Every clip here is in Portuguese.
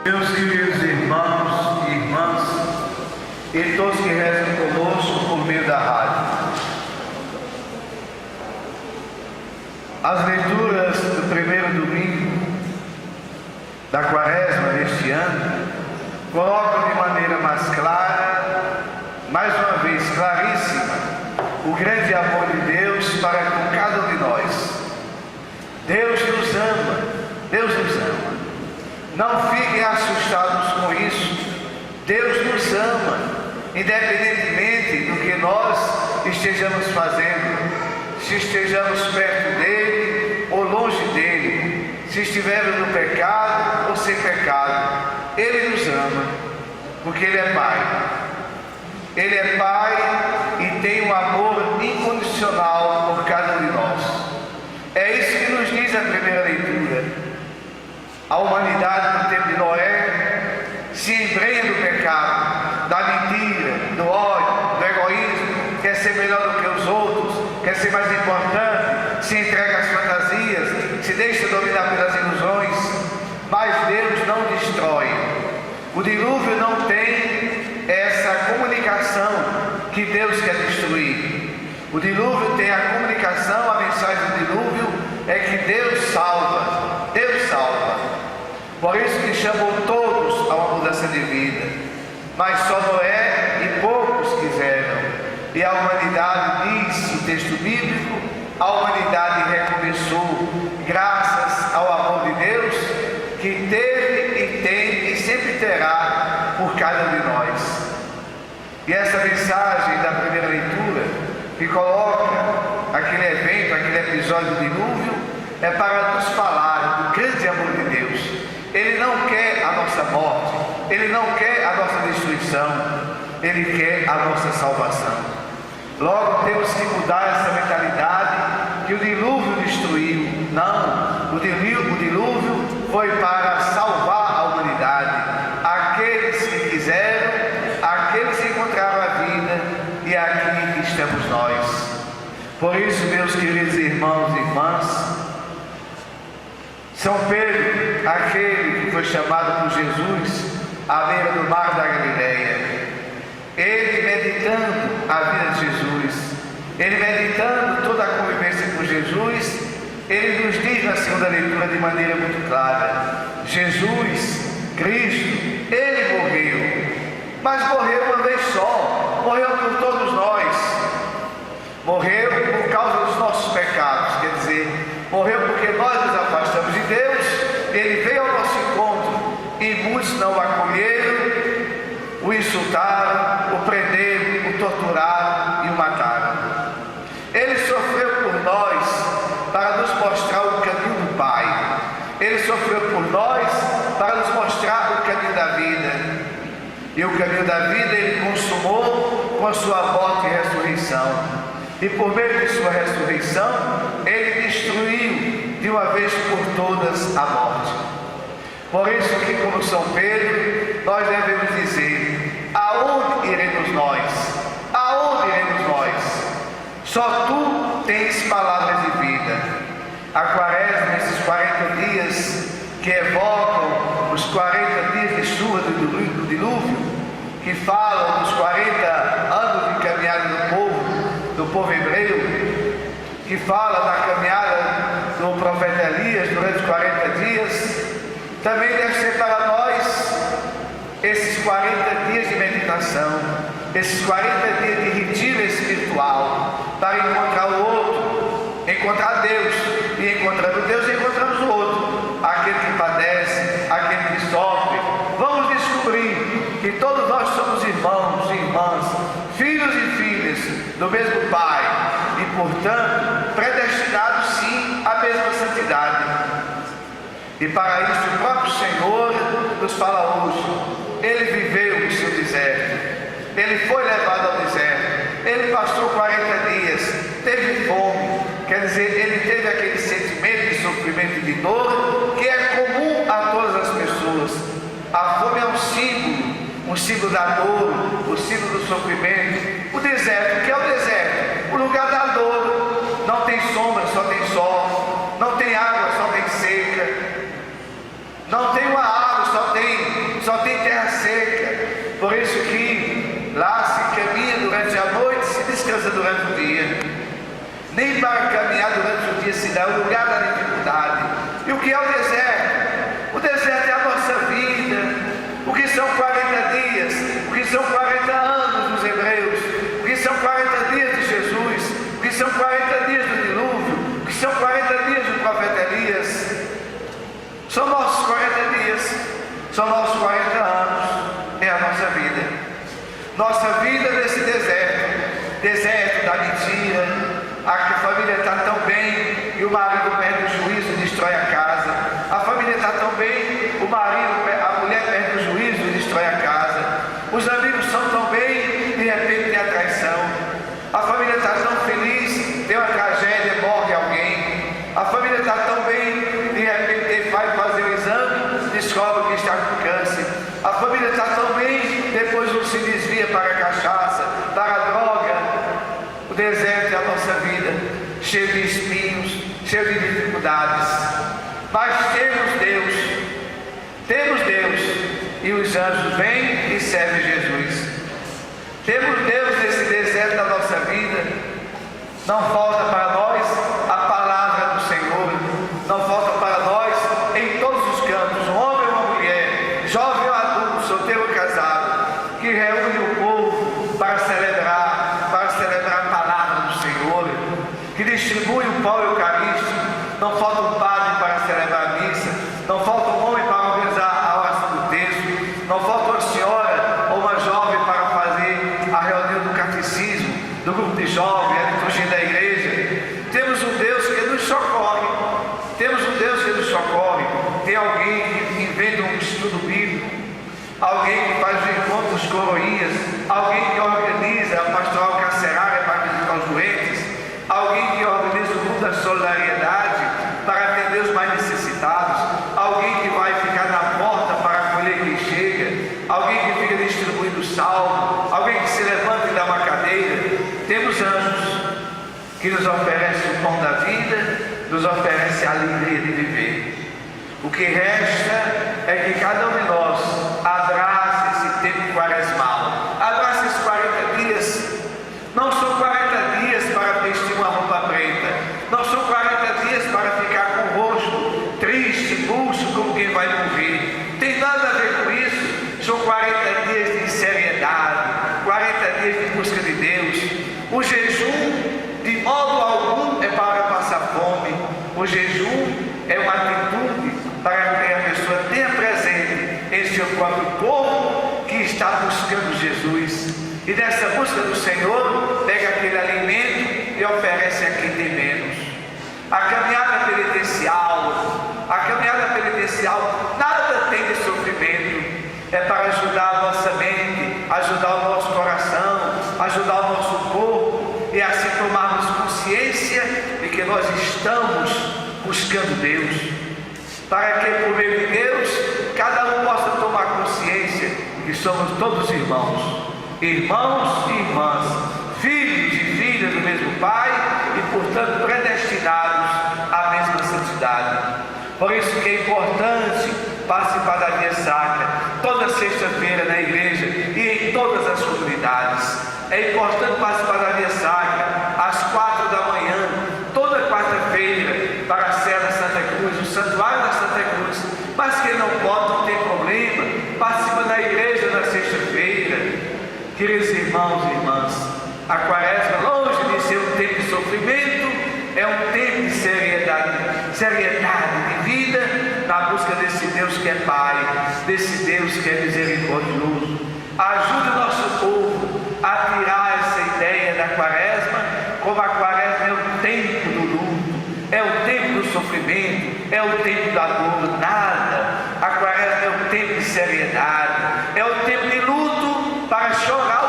Meus queridos irmãos e irmãs, e todos que rezam conosco por meio da rádio. As leituras do primeiro domingo da Quaresma deste ano colocam de maneira mais clara, mais uma vez claríssima, o grande amor de Deus para com cada um de nós. Deus nos ama, Deus nos ama. Não fiquem assustados com isso. Deus nos ama, independentemente do que nós estejamos fazendo, se estejamos perto dele ou longe dele, se estivermos no pecado ou sem pecado. Ele nos ama, porque Ele é Pai. Ele é Pai e tem um amor incondicional por cada um de nós. É isso que nos diz a primeira leitura. A humanidade no tempo de Noé se embrenha do pecado, da mentira, do ódio, do egoísmo, quer ser melhor do que os outros, quer ser mais importante, se entrega às fantasias, se deixa dominar pelas ilusões. Mas Deus não destrói. O dilúvio não tem essa comunicação que Deus quer destruir. O dilúvio tem a comunicação, a mensagem do dilúvio é que Deus salva. Deus salva. Por isso que chamou todos a uma mudança de vida. Mas só Noé e poucos quiseram. E a humanidade, diz o texto bíblico, a humanidade recomeçou graças ao amor de Deus que teve e tem e sempre terá por cada um de nós. E essa mensagem da primeira leitura, que coloca aquele evento, aquele episódio do dilúvio, é para nos falar do grande amor de Deus. Ele não quer a nossa morte, Ele não quer a nossa destruição, Ele quer a nossa salvação. Logo temos que mudar essa mentalidade que o dilúvio destruiu. Não, o dilúvio foi para salvar a humanidade, aqueles que quiseram, aqueles que encontraram a vida, e aqui estamos nós. Por isso, meus queridos irmãos e irmãs, São Pedro, aquele que foi chamado por Jesus à beira do mar da Galileia, ele meditando a vida de Jesus, ele meditando toda a convivência com Jesus, ele nos diz na segunda leitura de maneira muito clara: Jesus, Cristo, ele morreu, mas morreu uma vez só, morreu por todos nós, morreu por causa dos nossos pecados, quer dizer, morreu porque nós nos afastamos de Deus, ele veio ao nosso encontro e muitos não o acolheram, o insultaram, o prenderam, o torturaram e o mataram. Ele sofreu por nós para nos mostrar o caminho do Pai. Ele sofreu por nós para nos mostrar o caminho da vida. E o caminho da vida ele consumou com a sua morte e ressurreição. E por meio de sua ressurreição, ele destruiu de uma vez por todas a morte. Por isso que, como São Pedro, nós devemos dizer: aonde iremos nós? Aonde iremos nós? Só tu tens palavras de vida. A Quaresma, esses 40 dias que evocam os 40 dias de chuva do dilúvio, que falam dos 40 anos de caminhada do povo hebreu, que fala da caminhada do profeta Elias durante os 40 dias, também deve ser para nós esses 40 dias de meditação, esses 40 dias de retiro espiritual, para encontrar o outro, encontrar Deus, e encontrando Deus, encontramos o outro, aquele que padece, aquele que sofre. Vamos descobrir que todos nós somos irmãos e irmãs, filhos e filhas do mesmo Pai, e portanto predestinados sim à mesma santidade. E para isso o próprio Senhor nos fala hoje. Ele viveu o seu deserto, ele foi levado ao deserto, ele passou 40 dias, teve fome, quer dizer, ele teve aquele sentimento de sofrimento e de dor que é comum a todas as pessoas. A fome é um símbolo da dor, o símbolo do sofrimento. O deserto, o que é o deserto? O lugar da dor. Não tem sombra, só tem sol. Não tem água, só tem seca. Não tem uma árvore, só tem durante a noite se descansa durante o dia, nem para caminhar durante o dia se dá o lugar da dificuldade. E o que é o deserto? O deserto é a nossa vida. O que são 40 dias? O que são 40 anos dos hebreus? O que são 40 dias de Jesus? O que são 40 dias do dilúvio? O que são 40 dias do profeta Elias? São nossos 40 dias, são nossos 40 anos, é a nossa vida. Nossa vida nesse deserto, deserto da mentira, a família está tão bem e o marido perde o juízo e destrói a casa. A família está tão bem, a mulher perde o juízo e destrói a casa. Os amigos estão tão bem, de repente tem a traição. A família está tão feliz, tem uma tragédia, morre alguém. A família está tão bem, de repente ele vai fazer o exame, descobre que está com câncer. A família está tão bem, depois um se desvia para a cachaça, para a droga. O deserto é a nossa vida, cheio de espinhos, cheio de dificuldades. Mas temos Deus, e os anjos vêm e servem Jesus. Temos Deus nesse deserto da nossa vida. Não falta para nós a palavra do Senhor, não falta para nós em todos os campos, um homem ou uma mulher, jovem ou adulto, solteiro ou casado, que reúne o povo para celebrar a palavra do Senhor, que distribui o pão eucarístico. Não falta um padre para celebrar a missa, não falta um homem para organizar a oração do texto, não falta uma senhora ou uma jovem para fazer a reunião do catecismo, do grupo de jovens, a liturgia da igreja. Temos um Deus que nos socorre, tem alguém que inventa um estudo bíblico, alguém que faz os encontros coroinhas, alguém que organiza a pastoral carcerária para visitar os doentes, alguém que organiza o grupo da solidariedade para atender os mais necessitados, alguém que vai ficar na porta para acolher quem chega, alguém que fica distribuindo salmo, alguém que se levanta e dá uma cadeira. Temos anjos que nos oferecem o pão da vida, nos oferece a alegria de viver. O que resta é que cada um de nós abrace esse tempo quaresmal, abrace esses 40 dias. Não são 40 dias para vestir uma roupa preta, não são 40 dias para ficar com o rosto triste, bucho, como quem vai morrer. Tem nada a ver com isso. São 40 dias de seriedade, 40 dias de busca de Deus. O jejum, de modo algum, é para passar fome. O jejum é uma atitude para que a pessoa tenha presente em seu próprio corpo que está buscando Jesus. E dessa busca do Senhor, pega aquele alimento e oferece a quem tem menos. A caminhada penitencial, nada tem de sofrimento. É para ajudar a nossa mente, ajudar o nosso coração, ajudar o nosso corpo, e assim tomarmos consciência de que nós estamos buscando Deus, para que por meio de Deus cada um possa tomar consciência que somos todos irmãos e irmãs, filhos e filhas do mesmo Pai e portanto predestinados à mesma santidade. Por isso que é importante participar da Via Sacra toda sexta-feira na igreja e em todas as comunidades. É importante participar da Via Sacra às 4 da manhã, toda quarta-feira, para a Sé da Santa Cruz, o Santuário da Santa Cruz. Mas quem não pode, não tem problema, participa da igreja na sexta-feira. Queridos irmãos e irmãs, a Quaresma, longe de ser um tempo de sofrimento, é um tempo de seriedade de vida, na busca desse Deus que é Pai, desse Deus que é misericordioso. Ajude o nosso povo a tirar essa ideia da Quaresma, como a Quaresma é o tempo do luto, é o tempo do sofrimento, é o tempo da dor. Nada. A Quaresma é o tempo de seriedade, é o tempo de luto para chorar o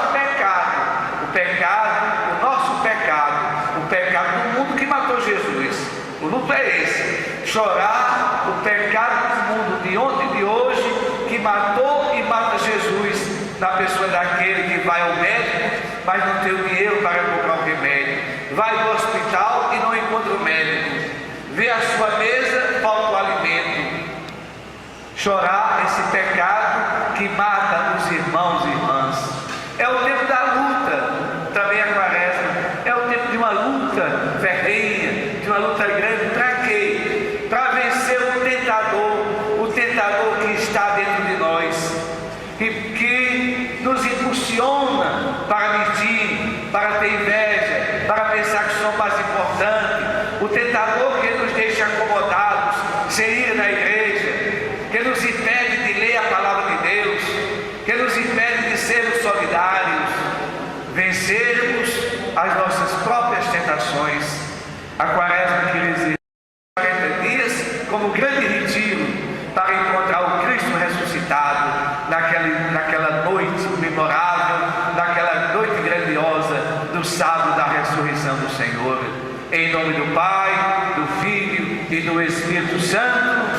nosso pecado, o pecado do mundo que matou Jesus. O luto é esse: chorar o pecado do mundo de ontem e de hoje, que matou e mata Jesus, na pessoa daquele que vai ao médico, mas não tem o dinheiro para comprar o remédio, vai ao hospital e não encontra o médico, vê a sua mesa, falta o alimento. Chorar esse pecado que mata os irmãos e irmãs. É o tempo da luta. para ter inveja, para pensar que somos mais importantes, o tentador que nos deixa acomodados, sem ir na igreja, que nos impede de ler a palavra de Deus, que nos impede de sermos solidários, vencermos as nossas próprias tentações. A quaresma quer dizer 40 dias como grande retiro para encontrar o Cristo ressuscitado naquela noite memorável, naquela noite grandiosa do sábado da ressurreição do Senhor. Em nome do Pai, do Filho e do Espírito Santo.